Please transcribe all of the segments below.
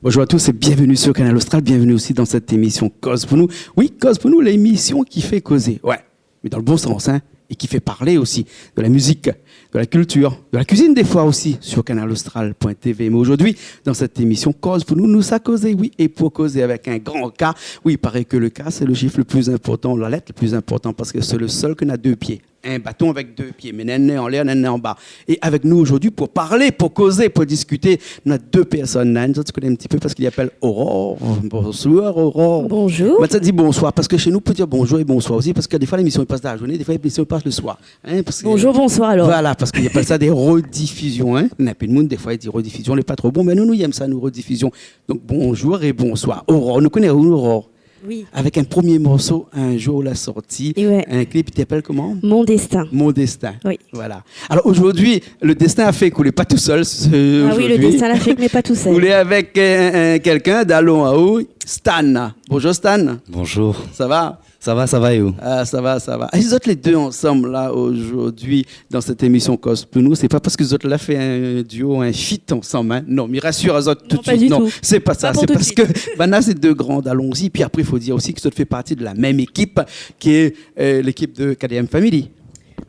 Bonjour à tous et bienvenue sur Canal Austral, bienvenue aussi dans cette émission Cause pour nous. Oui, Cause pour nous, l'émission qui fait causer, ouais, mais dans le bon sens, hein, et qui fait parler aussi de la musique, de la culture, de la cuisine des fois aussi sur canalaustral.tv. Mais aujourd'hui, dans cette émission Cause pour nous, nous a causé, oui, et pour causer avec un grand K. Oui, il paraît que le K, c'est le chiffre le plus important, la lettre le plus important, parce que c'est le seul qui a deux pieds. Un bâton avec deux pieds, mais néné en l'air, néné en bas. Et avec nous aujourd'hui, pour parler, pour causer, pour discuter, on a deux personnes. Nan, tu connais un petit peu parce qu'il appelle Aurore. Bonsoir, Aurore. Bonjour. Mais ça dit bonsoir, parce que chez nous, on peut dire bonjour et bonsoir aussi, parce que des fois, l'émission passe dans la journée, des fois, l'émission passe le soir. Hein, parce que, bonjour, bonsoir alors. Voilà, parce qu'il appelle ça des rediffusions. Hein. On appelle le monde, des fois, il dit rediffusion, n'est pas trop bon, mais nous, nous aimons ça, nous, rediffusions. Donc, bonjour et bonsoir. Aurore, nous connaissons Aurore. Oui. Avec un premier morceau, un jour la sortie, ouais. Un clip qui t'appelle comment? Mon destin. Mon destin. Oui. Voilà. Alors aujourd'hui, le destin a fait qu'on n'est pas tout seul. Ah oui, le destin l'a fait qu'on n'est pas tout seul. On est avec quelqu'un d'Allons à haut, Stan. Bonjour Stan. Bonjour. Ça va? Ça va et où? Ah, ça va. Et les autres, les deux ensemble, là, aujourd'hui, dans cette émission Cause pour nous, c'est pas parce que les autres, là, fait un duo, un feat ensemble, hein. Non, mais rassure les autres tout de suite. Non, c'est pas ça. C'est parce que, Vanna, c'est deux grands, allons-y. Puis après, il faut dire aussi que ça fait partie de la même équipe, qui est l'équipe de KDM Family.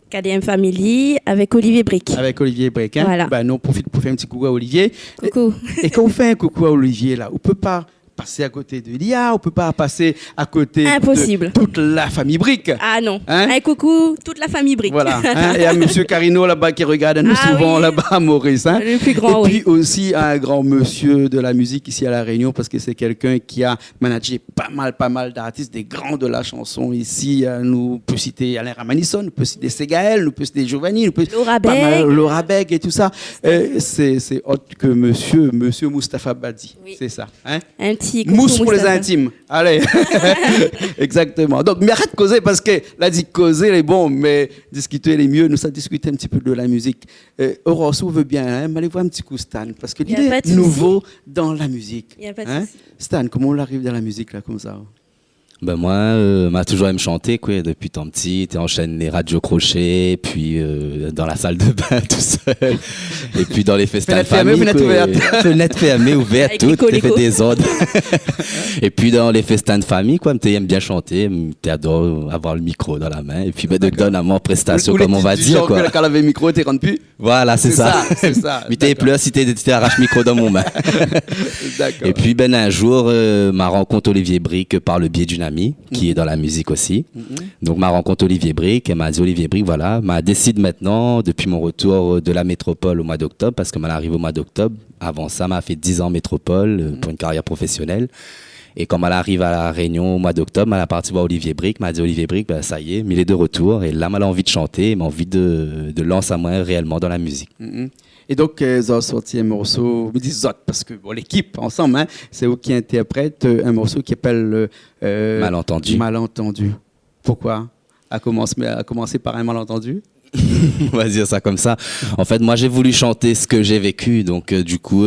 KDM Family avec Olivier Brick. Avec Olivier Brick, hein. Voilà. Ben, nous, on profite pour faire un petit coucou à Olivier. Coucou. Et quand on fait un coucou à Olivier, là, on peut pas passer à côté de Lia, on peut pas passer à côté impossible. De toute la famille Brick. Ah non. Hein? Un coucou, toute la famille Brick. Voilà. Hein? Et à monsieur Carino là-bas qui regarde nous souvent oui. là-bas à Maurice. Hein? Le plus grand, et puis aussi un grand monsieur de la musique ici à La Réunion parce que c'est quelqu'un qui a managé pas mal d'artistes, des grands de la chanson ici. Nous peut citer Alain Ramanisson, nous peut citer Ségaël, nous peut citer Giovanni, nous peut Laura Beg et tout ça. C'est autre que monsieur Moustapha Badi. Oui. C'est ça. Hein? Un petit mousse pour les intimes. Allez. Exactement. Donc, mais arrête de causer parce que là, dit causer les bons, mais discuter les mieux. Nous, ça discuter un petit peu de la musique. Aurore, si vous veut bien, hein, allez voir un petit coup Stan parce qu'il est nouveau dans la musique. Il n'y a pas de hein? Stan, comment on arrive dans la musique là comme ça? Ben moi, m'a toujours aimé chanter quoi, depuis tant petit. T'enchaînes les radios crochets, puis dans la salle de bain tout seul, et puis dans les festins de famille. Fenêtre fermée, ouverte, tout, t'es fait des ordres. Et puis dans les festins de famille, quoi, t'aimes bien chanter, t'adores avoir le micro dans la main, et puis ben de donne à moi prestation comme on va dire quoi. Quand avait le micro, t'es rendu plus. Voilà, c'est ça. C'est ça. Mais t'es pleure si t'arraches le micro dans mon main. D'accord. Et puis ben un jour, ma rencontre Olivier Brick par le biais d'une amie qui est dans la musique aussi. Donc ma rencontre Olivier Brick, elle m'a dit Olivier Brick, voilà, m'a décidé maintenant depuis mon retour de la métropole au mois d'octobre, parce que m'en arrive au mois d'octobre. Avant ça, m'a fait 10 ans en métropole pour une carrière professionnelle. Et quand elle arrive à La Réunion au mois d'octobre, elle a parti voir Olivier Brick, m'a dit Olivier Brick, ben, ça y est, il est de retour. Et là, elle a envie de chanter, m'a envie de lancer à moi réellement dans la musique. Et donc, ils ont sorti un morceau, je dis Zot, parce que bon, l'équipe, ensemble, hein, c'est eux qui interprètent un morceau qui s'appelle Malentendu. Malentendu. Pourquoi à commencer par un malentendu? On va dire ça comme ça. En fait, moi, j'ai voulu chanter ce que j'ai vécu. Donc, du coup,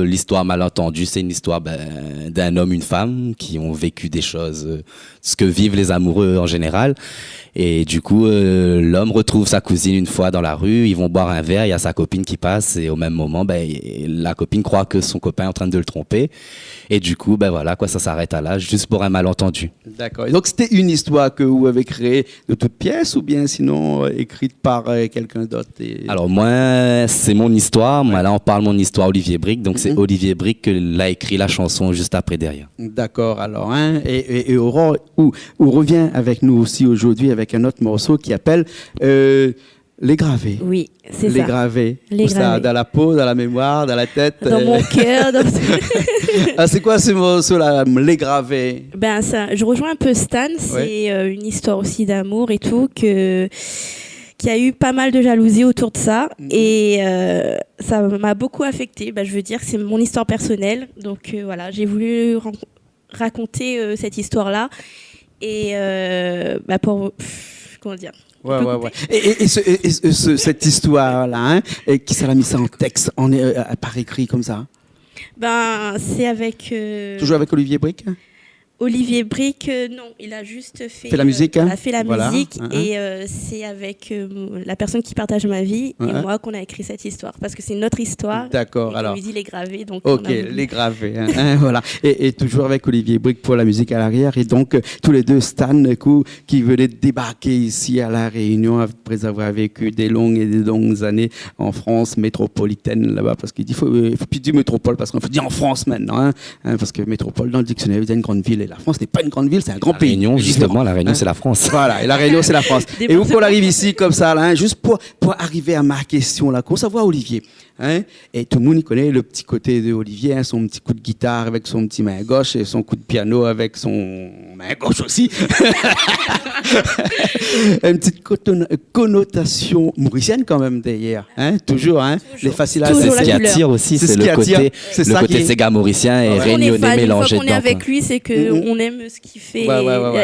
l'histoire Malentendue, c'est une histoire d'un homme, une femme qui ont vécu des choses, ce que vivent les amoureux en général. Et du coup, l'homme retrouve sa cousine une fois dans la rue. Ils vont boire un verre. Il y a sa copine qui passe. Et au même moment, la copine croit que son copain est en train de le tromper. Et du coup, voilà, quoi, ça s'arrête à là, juste pour un malentendu. D'accord. Et donc, c'était une histoire que vous avez créée de toute pièce ou bien sinon écrite par quelqu'un d'autre? Alors, moi, c'est mon histoire. Moi, là, on parle mon histoire Olivier Brick. Donc, c'est Olivier Brick qui l'a écrit la chanson juste après derrière. D'accord. Alors, hein, et Aurore, où revient avec nous aussi aujourd'hui avec un autre morceau qui appelle Les Gravés. Oui, c'est ça. Les Gravés. Les Gravés. Ça, dans la peau, dans la mémoire, dans la tête. Dans mon cœur. Ah, c'est quoi ce morceau-là, Les Gravés? Ben ça, je rejoins un peu Stan. C'est une histoire aussi d'amour et tout qui a eu pas mal de jalousie autour de ça et ça m'a beaucoup affectée. Je veux dire, c'est mon histoire personnelle. Donc voilà, j'ai voulu raconter cette histoire-là et pour comment dire. Ouais. Et cette histoire-là, hein, qui ça l'a mis ça en texte, par écrit comme ça? C'est avec... Toujours avec Olivier Brick? Olivier Brick, non, il a juste fait la musique, hein? il a fait la Voilà. musique et c'est avec la personne qui partage ma vie et moi qu'on a écrit cette histoire parce que c'est notre histoire. D'accord, et alors. Louise, il est gravé, donc Ok, on a voulu- les gravés, voilà. Et toujours avec Olivier Brick pour la musique à l'arrière. Et donc, tous les deux, Stan, qui venaient débarquer ici à La Réunion après avoir vécu des longues et des longues années en France métropolitaine là-bas. Parce qu'il dit, faut plus dire métropole, parce qu'on faut dire en France maintenant, parce que métropole, dans le dictionnaire, il y a une grande ville. Et la France n'est pas une grande ville, c'est un grand La pays. Réunion, justement, la Réunion, c'est la France. Voilà, et la Réunion, c'est la France. Et où qu'on arrive ici comme ça, là, juste pour arriver à ma question, là, qu'on savoir Olivier. Et tout le monde y connaît le petit côté de Olivier, son petit coup de guitare avec son petit main gauche et son coup de piano avec son main gauche aussi. Une petite connotation mauricienne quand même derrière. Toujours, les faciles à Toujours C'est ce qui attire aussi, c'est le côté Sega mauricien et On est réunionnais fan, une mélangé fois qu'on est dedans. avec lui, c'est qu'on aime ce qu'il fait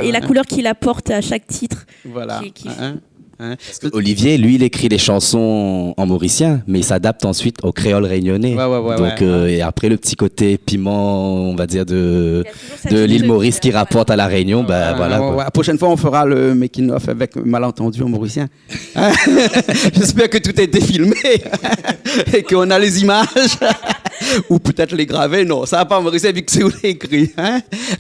et la couleur qu'il apporte à chaque titre. Voilà. Parce que Olivier, lui, il écrit les chansons en mauricien, mais il s'adapte ensuite au créole réunionnais. Donc, et après, le petit côté piment, on va dire, de l'île Maurice qui rapporte à la Réunion, voilà. Quoi. La prochaine fois, on fera le making-of avec malentendu en mauricien. J'espère que tout a été filmé et qu'on a les images. Ou peut-être les graver. Non, ça va pas en mauricien vu que c'est où écrit.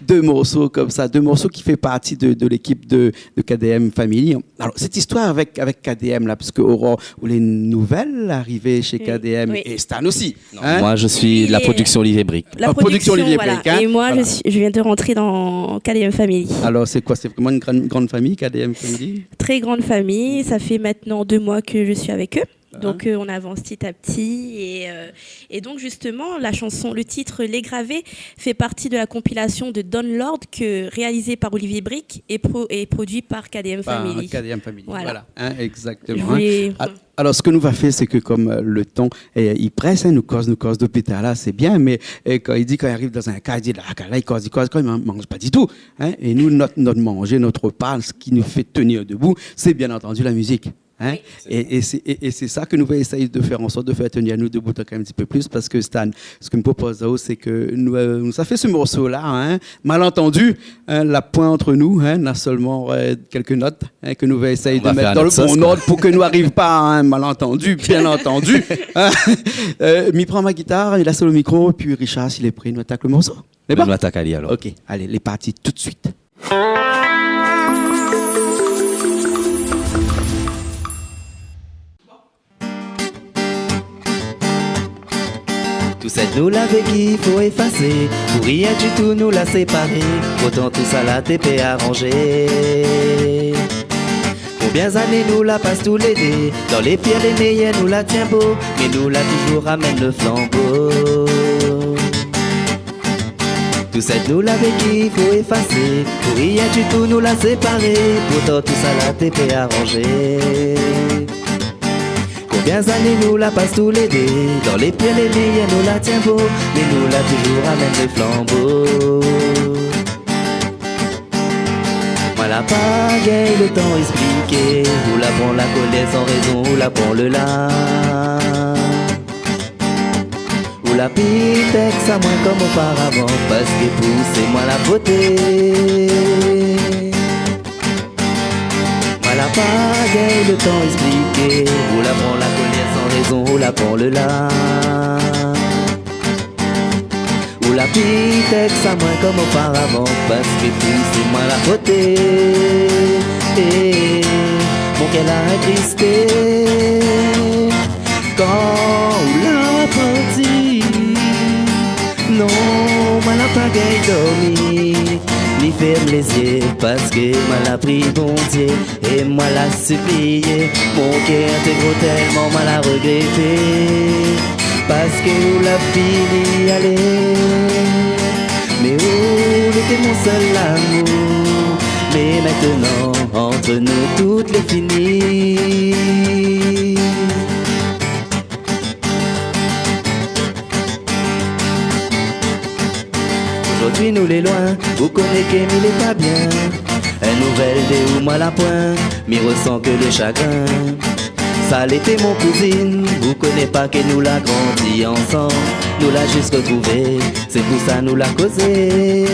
Deux morceaux comme ça, deux morceaux qui fait partie de l'équipe de KDM Family. Alors, cette histoire avec KDM, là, parce que Aurore, ou les nouvelles arrivées chez KDM et Stan aussi. Moi, je suis de la production Olivier Brick. La production Olivier voilà. Brick. Et moi, je viens de rentrer dans KDM Family. Alors, c'est quoi? C'est vraiment une grande famille, KDM Family? Très grande famille. Ça fait maintenant 2 mois que je suis avec eux. Donc on avance petit à petit et donc justement la chanson, le titre Les Gravés fait partie de la compilation de Don Lord réalisée par Olivier Brick et produit par KDM Family. KDM Family, voilà. Exactement. Alors ce que nous va faire, c'est que comme le temps il presse, nous cause depuis là, c'est bien, mais quand il arrive dans un cas, il dit là il cause, quand il mange pas du tout. Et nous notre manger, notre repas, ce qui nous fait tenir debout, c'est bien entendu la musique. Et c'est ça que nous allons essayer de faire en sorte de faire tenir nous debout un petit peu plus parce que Stan, ce que me propose c'est que nous ça fait ce morceau là malentendu la pointe entre nous n'a seulement quelques notes que nous allons essayer de mettre dans le bon ordre pour que nous arrive pas à un malentendu bien entendu. M'y prend ma guitare, il a sur le micro puis Richard s'il est prêt nous attaque le morceau. Nous attaque Ali alors. OK, allez, les parties tout de suite. Tout cette nous l'avait qu'il faut effacer. Pour rien du tout nous la séparer. Autant tout ça la TP arrangé. Combien d'années nous la passe tous les deux. Dans les Pyrénées nous la tient beau. Mais nous la toujours ramène le flambeau. Tout cette nous l'avait qu'il faut effacer. Pour rien du tout nous la séparer. Pourtant tout ça la TP arrangé. Combien d'années nous la passe tous les deux. Dans les Pyrénées nous la tient beau. Mais nous la toujours ramène le flambeau. Moi la pagaille le temps expliqué. Où la prend la colère sans raison. Où la prend le lin. Où la pitex à moins comme auparavant. Parce que poussez moi la beauté. La pagaille, le temps expliqué. Où la prend la colère sans raison, où la prend le lin. Où la pitex à moins comme auparavant. Parce que pousse moi la beauté. Mon qu'elle a attristé. Quand où la partie. Non, moi la pagaille dormi. Ni ferme les yeux parce que moi l'a pris bon Dieu et moi l'a supplié. Mon cœur t'est tellement mal à regretter parce que où l'a fini aller. Mais où était mon seul amour. Mais maintenant entre nous toutes les finies. Aujourd'hui nous les loin, vous connaissez qu'il est pas bien. Une nouvelle de où moi la pointe, m'y ressent que le chagrin. Ça l'était mon cousine, vous connaissez pas que nous l'a grandi ensemble. Nous l'a juste retrouvé, c'est pour ça nous l'a causé.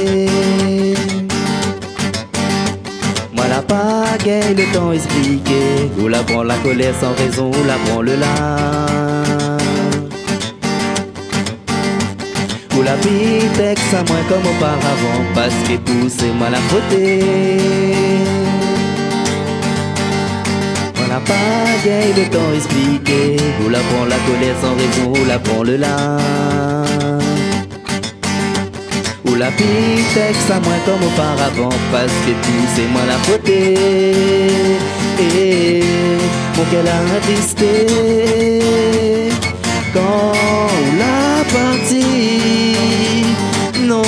Moi la pagaille, le temps expliqué. Ou la prend la colère sans raison, ou la prend le lard. Ou la texte à moins comme auparavant, parce que poussez-moi la beauté. Moi la pagaille, le temps expliqué. Ou la prend la colère sans raison, ou la prend le lard. Ou la texte à moins comme auparavant, parce que poussez-moi la beauté. Et mon cœur a attristé quand la partie. Non,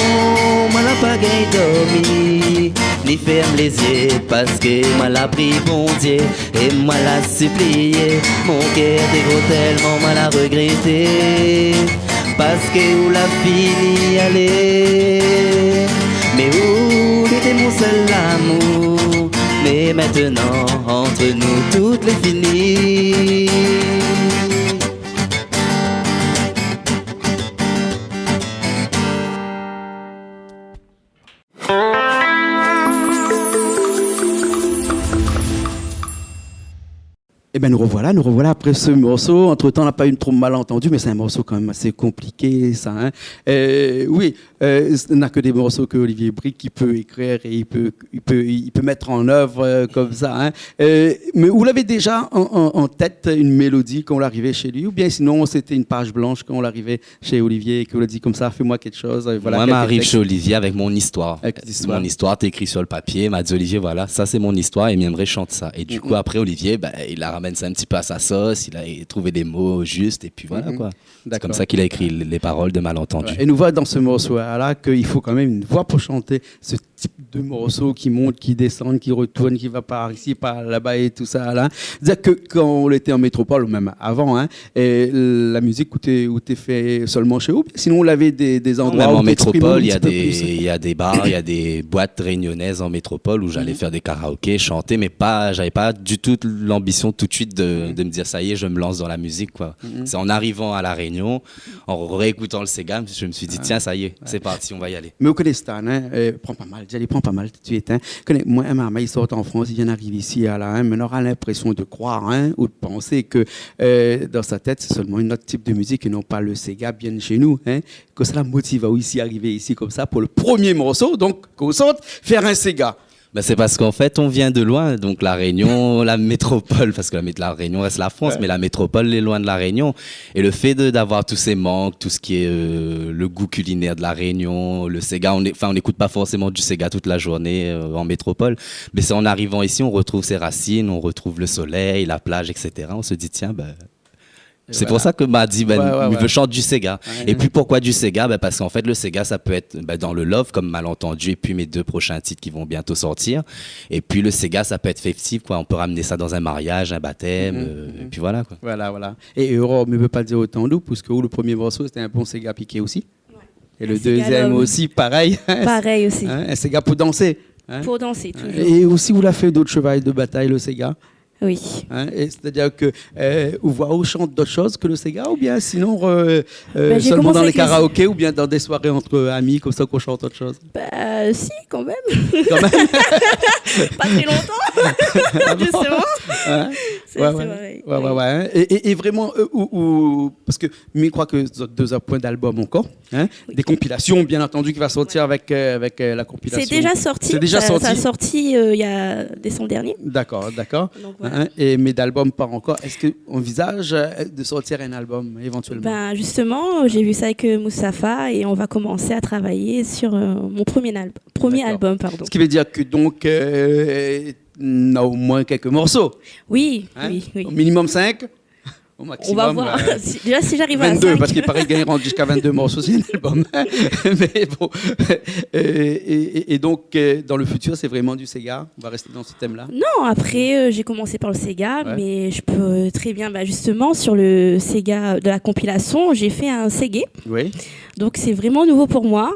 moi la pagaille dormi, ni ferme les yeux, parce que moi la pris bon Dieu, et moi la supplié. Mon cœur est tellement mal à regretter, parce que où la fini aller. Mais où était mon seul amour? Mais maintenant entre nous tout est fini. Eh bien, nous revoilà après ce morceau. Entre-temps, on n'a pas eu trop mal entendu, mais c'est un morceau quand même assez compliqué, ça. Hein. Oui, ce n'a que des morceaux que Olivier Brick qui peut écrire et il peut mettre en œuvre comme ça. Hein. Mais vous l'avez déjà en tête, une mélodie quand on l'arrivait chez lui, ou bien sinon c'était une page blanche quand on l'arrivait chez Olivier et qu'on l'a dit comme ça, fais-moi quelque chose. Voilà, moi, m'arrive chez Olivier avec mon histoire. Mon histoire, t'es écrit sur le papier. M'a dit Olivier, voilà, ça c'est mon histoire et j'aimerais chanter ça. Et du coup, après Olivier, il la ramène ça un petit peu à sa sauce, il a trouvé des mots justes et puis voilà quoi. C'est comme ça qu'il a écrit les paroles de Malentendu. Ouais. Et nous voit dans ce morceau-là qu'il faut quand même une voix pour chanter ce type de morceau qui monte, qui descend, qui retourne, qui va par ici, par là-bas et tout ça là. C'est-à-dire que quand on était en métropole, ou même avant, hein, et la musique où t'es fait seulement chez vous, sinon on avait des endroits même où en métropole, il y y a des bars, il y a des boîtes réunionnaises en métropole où j'allais faire des karaokés, chanter, mais j'avais pas du tout l'ambition tout de suite de me dire ça y est, je me lance dans la musique quoi. C'est en arrivant à La Réunion, en réécoutant le Sega, je me suis dit tiens ça y est, c'est parti, on va y aller. Mais au Stan, hein, prends pas mal, j'allais prends pas mal tout de suite. Hein. Moi, maman, il sort en France, il vient d'arriver ici à la hein, mais on aura l'impression de croire hein, ou de penser que dans sa tête c'est seulement un autre type de musique et non pas le Sega bien chez nous. Hein, que ça la motive à aussi arriver ici comme ça pour le premier morceau, donc qu'on sorte faire un Sega. Ben c'est parce qu'en fait, on vient de loin, donc La Réunion, la métropole, parce que la Réunion reste la France, mais la métropole est loin de La Réunion. Et le fait d'avoir tous ces manques, tout ce qui est le goût culinaire de La Réunion, le Sega, on n'écoute pas forcément du Sega toute la journée en métropole, mais c'est en arrivant ici, on retrouve ses racines, on retrouve le soleil, la plage, etc. On se dit, tiens, c'est pour ça que m'a dit il veut chanter du Sega. Et puis pourquoi du Sega parce qu'en fait le Sega ça peut être dans le love comme Malentendu et puis mes 2 prochains titres qui vont bientôt sortir. Et puis le Sega ça peut être festif quoi, on peut ramener ça dans un mariage, un baptême et puis voilà quoi. Voilà. Et Europe ne veut pas dire autant d'où parce que le premier morceau c'était un bon Sega piqué aussi. Et le deuxième aussi pareil. Pareil aussi. Un Sega pour danser. Hein. Pour danser toujours. Et aussi vous l'avez fait d'autres chevaliers de bataille le Sega. Oui. Hein, c'est-à-dire que vous chante d'autres choses que le Sega ou bien sinon seulement dans les karaokés ou bien dans des soirées entre amis comme ça qu'on chante autre chose. Si quand même. Quand même. Pas très longtemps. Justement. Hein? C'est vrai. Ouais. Et vraiment parce que je crois que 2 points d'album encore. Hein? Oui. Des compilations bien entendu qui va sortir avec la compilation. C'est déjà sorti. Ça a sorti il y a décembre dernier. D'accord. Donc, voilà. Hein, mais d'album pas encore. Est-ce qu'on envisage de sortir un album éventuellement? Justement, j'ai vu ça avec Moustapha et on va commencer à travailler sur mon premier album. Ce qui veut dire que donc on a au moins quelques morceaux. Oui. Au minimum 5. Au maximum, on va voir. Déjà, si j'arrive à 22, 5. parce qu'il paraît qu'il rentre jusqu'à 22 morceaux, c'est un album. Mais bon. Et donc, dans le futur, c'est vraiment du Sega. On va rester dans ce thème-là. Non, après, j'ai commencé par le Sega, mais je peux très bien, justement, sur le Sega de la compilation, j'ai fait un Segé. Oui. Donc, c'est vraiment nouveau pour moi.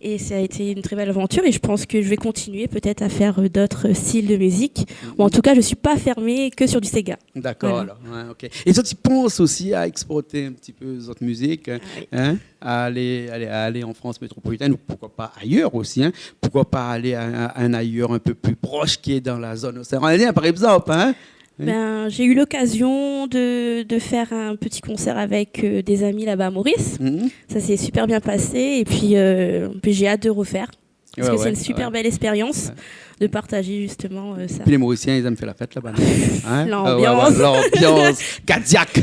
Et ça a été une très belle aventure et je pense que je vais continuer peut-être à faire d'autres styles de musique. Ou en tout cas, je ne suis pas fermée que sur du Sega. D'accord, Voilà. alors. Ouais, ok. Et toi, tu penses aussi à exporter un petit peu votre musique, hein, à aller en France métropolitaine ou pourquoi pas ailleurs aussi, hein? Pourquoi pas aller à un ailleurs un peu plus proche qui est dans la zone océanienne, par exemple, hein? Ben, j'ai eu l'occasion de faire un petit concert avec des amis là-bas à Maurice. Ça s'est super bien passé et puis j'ai hâte de refaire. Parce que c'est une super belle expérience de partager justement ça. Puis les Mauriciens, ils aiment faire la fête là-bas. Hein? L'ambiance. L'ambiance cardiaque.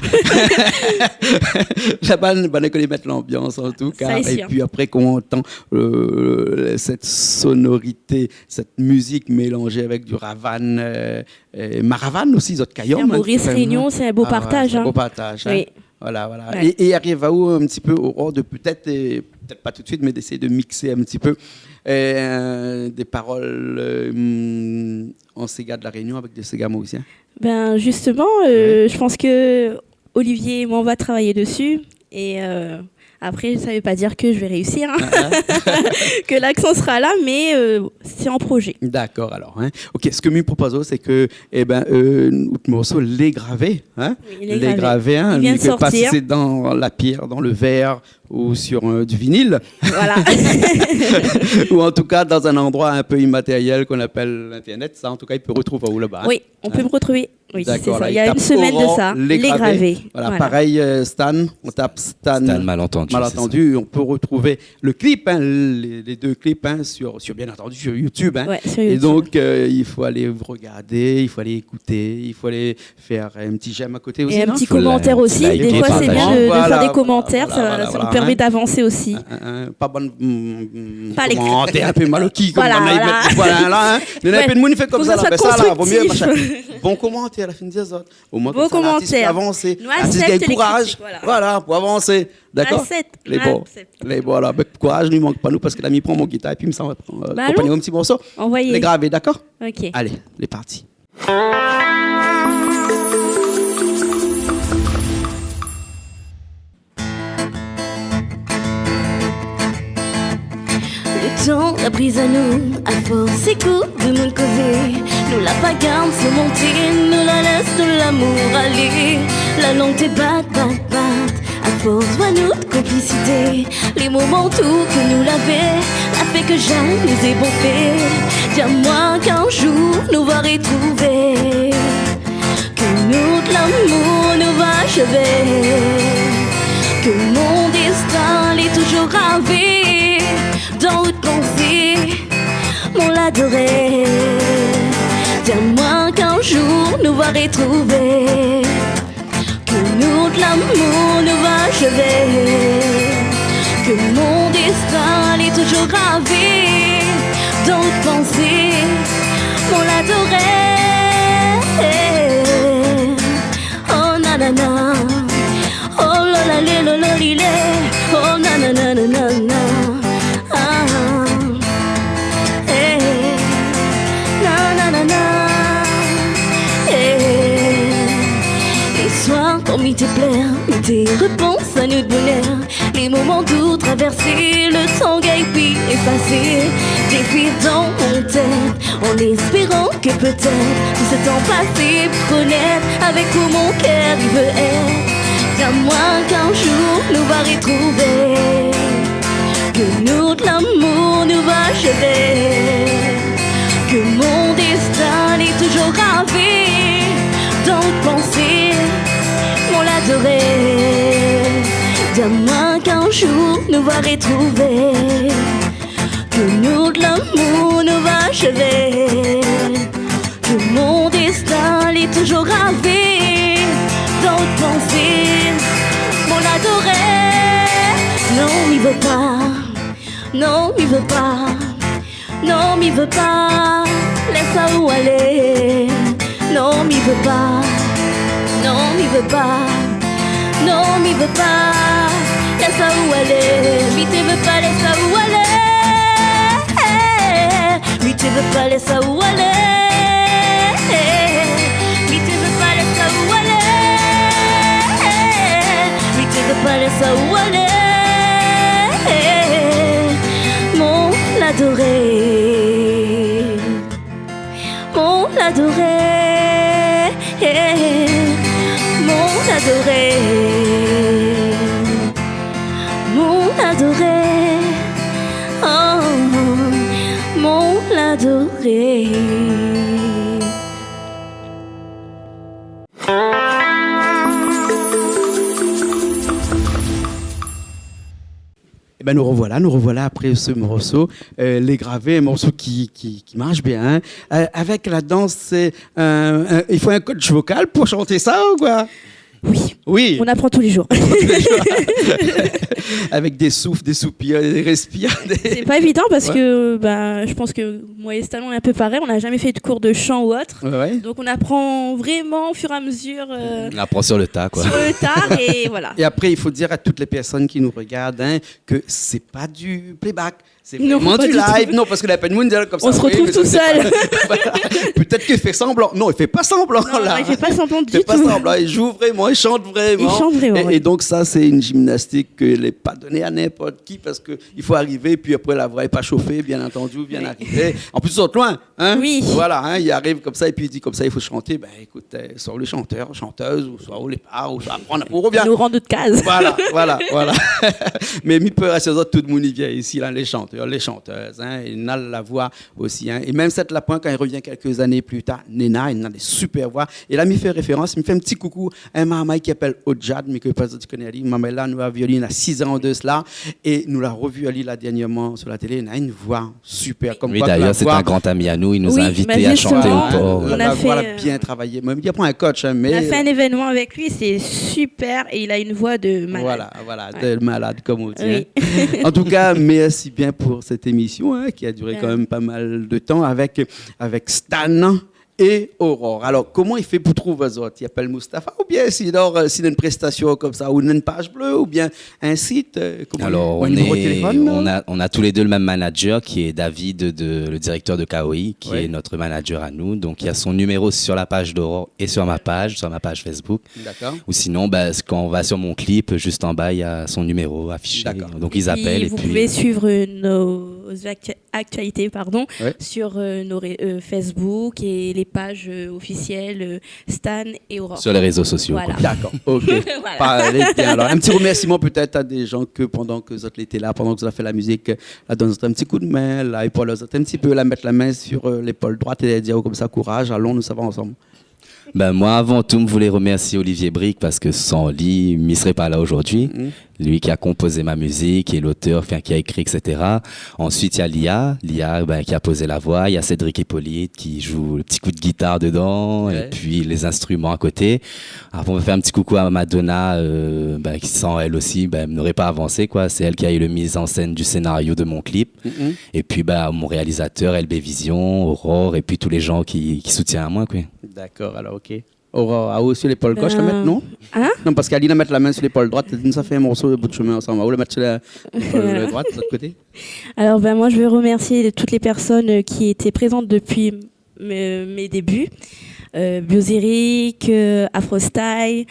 Là-bas, on connaît mettre l'ambiance en tout cas. Et puis après, quand on entend cette sonorité, cette musique mélangée avec du ravan, maravan aussi, d'autres caillots. Maurice, Réunion, c'est un beau partage. C'est un beau partage. Oui. Voilà. Ouais. Et arrive à où un petit peu au hors de peut-être pas tout de suite, mais d'essayer de mixer un petit peu des paroles en Sega de la Réunion avec des Sega mauriciens. Ben justement, je pense que Olivier et moi on va travailler dessus et après ça ne veut pas dire que je vais réussir, hein. Que l'accent sera là, mais c'est en projet. D'accord, alors. Hein. Ok, ce que je me propose, c'est que notre morceau, les gravé. Hein. Oui, les gravé. Hein, il vient de sortir. Pas si c'est dans la pierre, dans le verre ou sur du vinyle. Voilà. Ou en tout cas dans un endroit un peu immatériel qu'on appelle l'Internet. Ça, en tout cas, il peut retrouver où là-bas. Hein. Oui, on peut me retrouver. Oui, c'est ça. Là, il y a une semaine de ça. Les gravés. Voilà, pareil, Stan. On tape Stan Malentendu. On peut retrouver le clip, hein, les deux clips, hein, sur bien entendu sur YouTube. Hein. Ouais, sur YouTube. Et donc, il faut aller regarder, il faut aller écouter, il faut aller faire un petit j'aime à côté aussi. Et un petit commentaire aussi. Des fois, c'est bien de faire des commentaires. Ça nous permet d'avancer aussi. Pas bonne pas les commentaires, un peu maloquis. Voilà. Là, hein. Il y a un peu de monde qui fait comme ça. Là, vaut mieux. Bon commentaire à la fin des autres. Au moins, bon commentaire. Avancer. Nous accepte les courage. Critiques, voilà, pour avancer. D'accord. Les bons, alors, courage, ne manque pas nous parce que l'ami prend mon guitare et puis il me semble accompagner un petit morceau. Envoyez. Les gravés, d'accord. Ok. Allez, les parties. Le temps a pris à nous, à force et coup de monde causé. Nous la bagarre surmontée, nous la laisse de l'amour aller. La langue te bat. À force, vois nous de complicité. Les moments tout que nous l'avait, la fait que j'aime nous ai bouffé. Dis-moi qu'un jour nous va retrouver, que nous de l'amour nous va achever, que mon destin est toujours gravé dans haute pensée, mon l'adorer. Dis-moi qu'un jour nous va retrouver, que nous de l'amour nous va achever, que mon destin est toujours gravé dans haute pensée, mon l'adorer. Oh nanana, oh lolale lololile, oh nanana. Parmi tes pleurs, tes réponses à nous de bonheur, les moments doux traversés, le temps puis effacé, défile dans mon tête, en espérant que peut-être tout ce temps passé pour connaître avec où mon cœur il veut être. Dis-moi qu'un jour nous va retrouver, que nous de l'amour nous va achever, que mon destin est toujours gravé dans le pensée, mon l'adorer. Dis-moi qu'un jour nous va retrouver, que nous de l'amour nous va achever, que mon destin est toujours gravé dans le pensée, mon l'adorer. Non, il veut pas, non, il veut pas, non, il veut pas, laisse ça où aller. Non, il veut pas, non, il veut pas, non, il veut pas, laisse ça où aller. Lui te veut pas, laisse ça où aller. Lui te veut pas, laisse ça où aller. Lui te veut pas, laisse ça où aller. Lui te veut pas, laisse ça où aller. Mon adoré, mon adoré, mon adoré, oh, mon adoré. Eh ben nous revoilà après ce morceau, les gravés, un morceau qui marche bien. Hein. Avec la danse, il faut un coach vocal pour chanter ça ou quoi? Oui. Oui. On apprend tous les jours. Avec des souffles, des soupirs, des respires. C'est pas évident parce que je pense que moi et Stan on est un peu pareil. On n'a jamais fait de cours de chant ou autre. Ouais. Donc on apprend vraiment au fur et à mesure. On apprend sur le tas, quoi. Sur le tard et voilà. Et après, il faut dire à toutes les personnes qui nous regardent que c'est pas du playback. C'est Non, vraiment pas du du tout. live. Non, parce que la peine mondiale comme ça. On se retrouve mais tout ça, seul. c'est pas- Voilà. Peut-être qu'il fait semblant. Non, il fait pas semblant Non, là. il fait pas semblant Il du fait pas tout. semblant. Il joue vraiment, il chante vraiment. Il chante vraiment, Et, oui. et donc ça, c'est une gymnastique qui n'est pas donnée à n'importe qui parce que il faut arriver. Puis après, la voix est pas chauffée, bien entendu, bien arrivé. En plus, ils sont loin. Hein? Oui. Voilà. Hein, il arrive comme ça et puis il dit comme ça, il faut chanter. Ben écoute, soit les chanteurs, chanteuses, ou soit au départ, ou soit apprendre. On revient. Nous rend notre case. Voilà. Mais mi peut rester tout le monde y vient ici, là, les chanteurs, les chanteuses, hein, il a la voix aussi, hein. Et même cette Lapointe, quand il revient quelques années plus tard, Nena, il a des super voix. Et là, il me fait référence, il me fait un petit coucou à un maman qui s'appelle Odjad, mais que peut-être tu connais, maman là, nous a vu il y a 6 ans de cela, et nous l'a revu Ali là dernièrement sur la télé, il a une voix super. Comme Oui, quoi, d'ailleurs, la c'est voix- un grand ami à nous. Il nous Oui, a invités bah, à chanter justement, au port. on a la fait, voix a bien travaillé. Même il n'y a pas un coach, hein, mais On a fait un événement avec lui, c'est super et il a une voix de malade. Voilà, Ouais. de malade comme on dit. Oui. Hein. En tout cas, merci bien pour cette émission hein, qui a duré quand même pas mal de temps avec Stan et Aurore. Alors, comment il fait pour trouver les autres? Il appelle Mustapha ou bien s'il a une prestation comme ça, ou une page bleue, ou bien un site? Alors, un numéro de téléphone, on a tous les deux le même manager qui est David, le directeur de KOI, qui Ouais. est notre manager à nous. Donc, il y a son numéro sur la page d'Aurore et sur ma page Facebook. D'accord. Ou sinon, quand on va sur mon clip, juste en bas, il y a son numéro affiché. D'accord. Donc, ils appellent. Vous et puis, pouvez suivre nos actualités Ouais. sur nos Facebook et les pages officielles Stan et Aurore. sur les réseaux sociaux. Voilà. quoi. D'accord, ok. Voilà. Parlez bien. Alors, un petit remerciement peut-être à des gens que pendant que vous étiez là, pendant que vous avez fait la musique, là, donner un petit coup de main, là, et pour les autres, un petit peu, là, mettre la main sur l'épaule droite et dire comme ça, courage, allons, nous savons ensemble. Moi, avant tout, je voulais remercier Olivier Brick parce que sans lui, il ne serait pas là aujourd'hui. Lui qui a composé ma musique, qui est l'auteur, qui a écrit, etc. Ensuite, il y a Lia qui a posé la voix. Il y a Cédric Hippolyte qui joue le petit coup de guitare dedans Ouais. et puis les instruments à côté. Après, on va faire un petit coucou à Madonna qui, sans elle aussi, n'aurait pas avancé, quoi. C'est elle qui a eu le mise en scène du scénario de mon clip. Et puis, mon réalisateur, LB Vision, Aurore, et puis tous les gens qui soutiennent à moi, quoi. D'accord, alors ok. Aurore, à où sur l'épaule gauche la mettre, non? Hein? Non, parce qu'Aline mettre la main sur l'épaule droite, ça fait un morceau de bout de chemin ensemble. À où la mettre sur l'épaule droite, de l'autre côté? Alors moi je veux remercier toutes les personnes qui étaient présentes depuis mes débuts. Bioséric, Afrostyle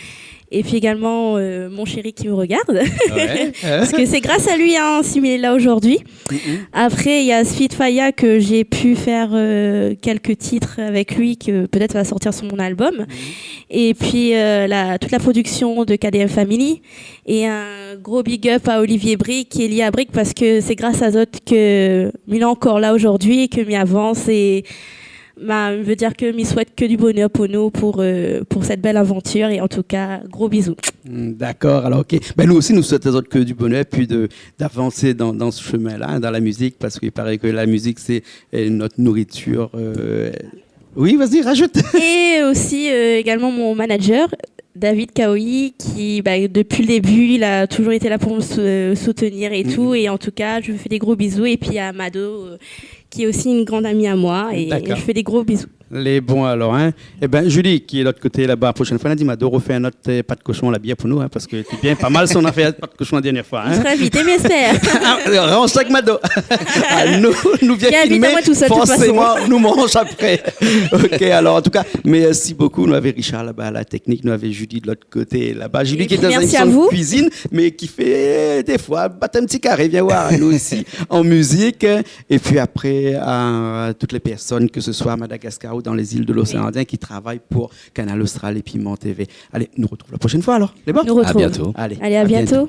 et puis également mon chéri qui me regarde. Ouais. Parce que c'est grâce à lui s'il est là aujourd'hui. Après il y a Spitfire que j'ai pu faire quelques titres avec lui que peut-être va sortir sur mon album. Et puis toute la production de KDM Family et un gros big up à Olivier Brick qui est lié à Brick parce que c'est grâce à Zot que il est encore là aujourd'hui et que m'y avance et veut dire que m'y souhaite que du bonheur pour nous pour cette belle aventure et en tout cas gros bisous. D'accord, alors ok. Nous aussi, nous souhaitons aux autres que du bonheur, puis d'avancer dans ce chemin-là, dans la musique, parce qu'il paraît que la musique, c'est notre nourriture. Oui, vas-y, rajoute. Et aussi également mon manager, David Kaoi, qui depuis le début, il a toujours été là pour me soutenir et tout. Et en tout cas, je lui fais des gros bisous. Et puis à Mado, qui est aussi une grande amie à moi. Et D'accord. je fais des gros bisous. Les bons alors, hein. Julie, qui est de l'autre côté là-bas, la prochaine fois, elle a dit, Mado, refait un autre pas de cochon la bière pour nous, hein, parce que c'est bien pas mal si on a fait pas de cochon la dernière fois. Je Hein. serai invité, mais j'espère. Range ça avec Mado. Nous vient Viens, filmer, invite-moi tout seul, de toute forcément, nous mange après. Ok, alors en tout cas, merci beaucoup. Nous avons Richard là-bas à la technique, nous avons Julie de l'autre côté là-bas. Julie qui est dans une merci à émission de vous. cuisine, mais qui fait des fois battre un petit carré, viens voir nous ici en musique. Et puis après, remercier toutes les personnes, que ce soit à Madagascar ou dans les îles de l'océan Indien, qui travaillent pour Canal Austral et Piment TV. Allez, nous retrouvons la prochaine fois alors. Les bons? Nous retrouvons. À bientôt. Allez, à bientôt.